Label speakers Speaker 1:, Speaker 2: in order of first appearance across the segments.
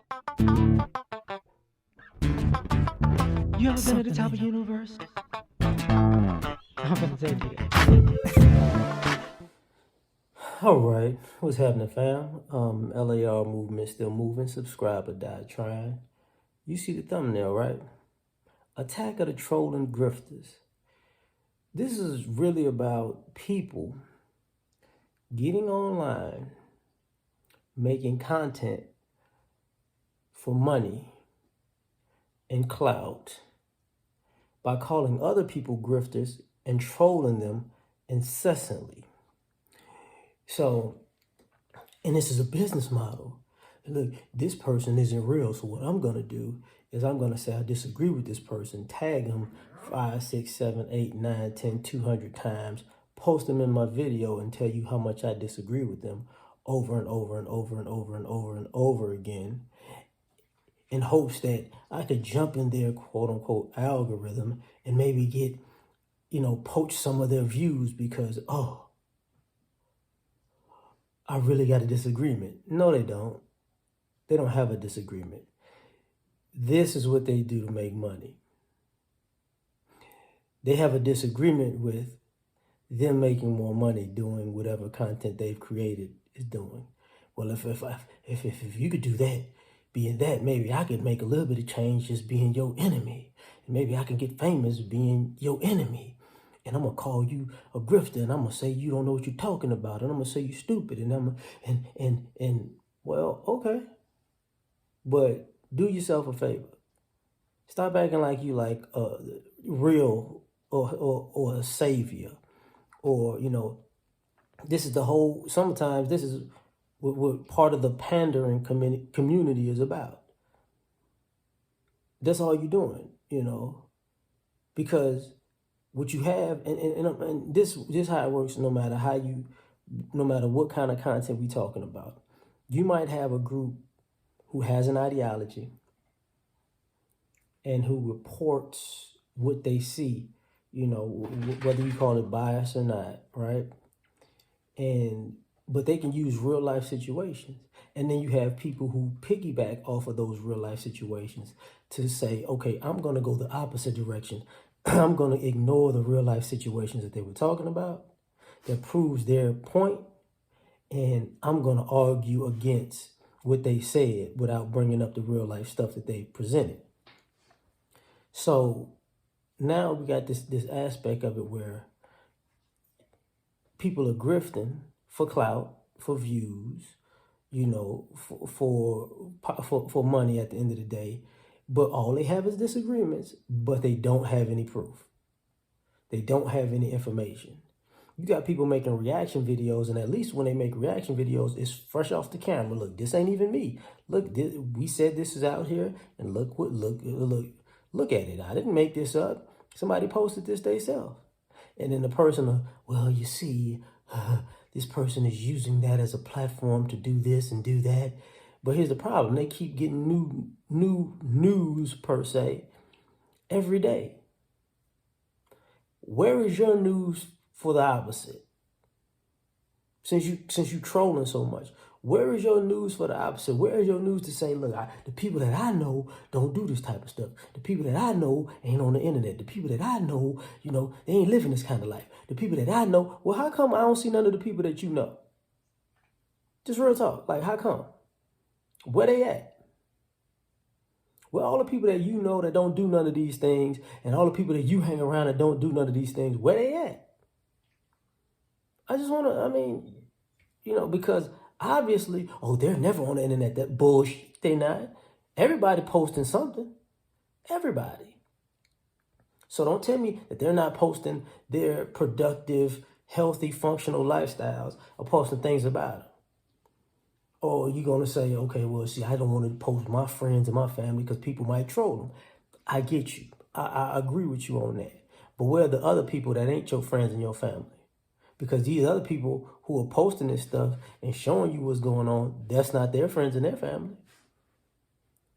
Speaker 1: You ever been at the top of the universe? I'm gonna take you. All right, what's happening, fam? L.A.R. movement still moving. Subscribe or die trying. You see the thumbnail, right? Attack of the trolling grifters. This is really about people getting online, making content for money and clout by calling other people grifters and trolling them incessantly. So, and this is a business model. Look, this person isn't real. So what I'm going to do is I'm going to say I disagree with this person, tag them 5, 6, 7, 8, 9, 10, 200 times, post them in my video and tell you how much I disagree with them over and over and over and over and over and over again, in hopes that I could jump in their quote unquote algorithm and maybe get, poach some of their views because, oh, I really got a disagreement. No, they don't. They don't have a disagreement. This is what they do to make money. They have a disagreement with them making more money doing whatever content they've created is doing. Well, if you could do that, being that, maybe I could make a little bit of change just being your enemy. And maybe I can get famous being your enemy. And I'm gonna call you a grifter, and I'm gonna say you don't know what you're talking about, and I'm gonna say you stupid, and well, okay. But do yourself a favor. Stop acting like you like a real or a savior. Or, this is the whole, sometimes this is what part of the pandering community is about. That's all you're doing, because what you have, and this is how it works no matter what kind of content we're talking about. You might have a group who has an ideology and who reports what they see, whether you call it bias or not, right? But they can use real life situations. And then you have people who piggyback off of those real life situations to say, okay, I'm going to go the opposite direction. I'm going to ignore the real life situations that they were talking about that proves their point. And I'm going to argue against what they said without bringing up the real life stuff that they presented. So now we got this aspect of it where people are grifting for clout, for views, for money at the end of the day. But all they have is disagreements, but they don't have any proof. They don't have any information. You got people making reaction videos, and at least when they make reaction videos, it's fresh off the camera. Look, this ain't even me. Look, we said this is out here, and look at it. I didn't make this up. Somebody posted this themselves. And then the person, well, you see, this person is using that as a platform to do this and do that. But here's the problem. They keep getting new news, per se, every day. Where is your news for the opposite? Since you trolling so much, where is your news for the opposite? Where is your news to say, look, the people that I know don't do this type of stuff. The people that I know ain't on the internet. The people that I know, they ain't living this kind of life. The people that I know, well, how come I don't see none of the people that you know? Just real talk. Like, how come? Where they at? Well, all the people that you know that don't do none of these things, and all the people that you hang around that don't do none of these things, where they at? I just want to, because obviously, they're never on the internet. That bullshit, they not. Everybody posting something. Everybody. So don't tell me that they're not posting their productive, healthy, functional lifestyles or posting things about them. Or you're going to say, okay, well, see, I don't want to post my friends and my family because people might troll them. I get you. I agree with you on that. But where are the other people that ain't your friends and your family? Because these other people who are posting this stuff and showing you what's going on, that's not their friends and their family.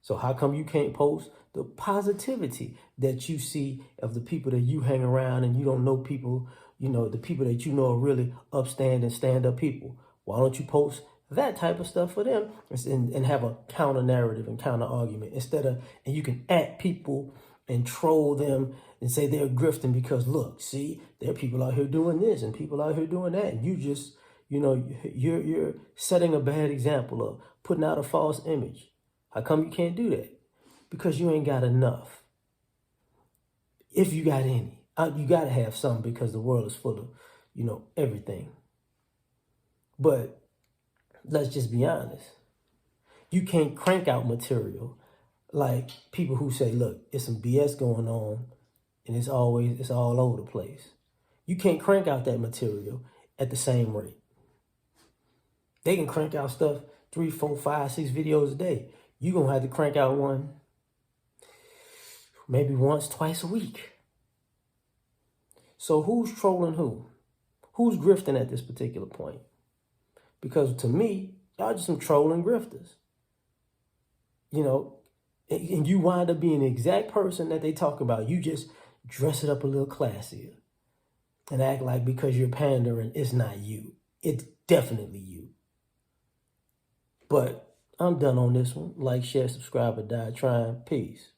Speaker 1: So how come you can't post the positivity that you see of the people that you hang around and you don't know people, the people that you know are really upstanding, stand-up people? Why don't you post that type of stuff for them, and have a counter narrative and counter argument and you can at people and troll them and say they're grifting because look, see, there are people out here doing this and people out here doing that, and you just, you're setting a bad example of putting out a false image. How come you can't do that? Because you ain't got enough. If you got any, you got to have some, because the world is full of, everything. But let's just be honest. You can't crank out material like people who say, look, it's some BS going on and it's all over the place. You can't crank out that material at the same rate. They can crank out stuff 3, 4, 5, 6 videos a day. You're going to have to crank out one maybe once, twice a week. So who's trolling who? Who's grifting at this particular point? Because to me, y'all just some trolling grifters. And you wind up being the exact person that they talk about. You just dress it up a little classier and act like because you're pandering, it's not you. It's definitely you. But I'm done on this one. Like, share, subscribe, or die trying. Peace.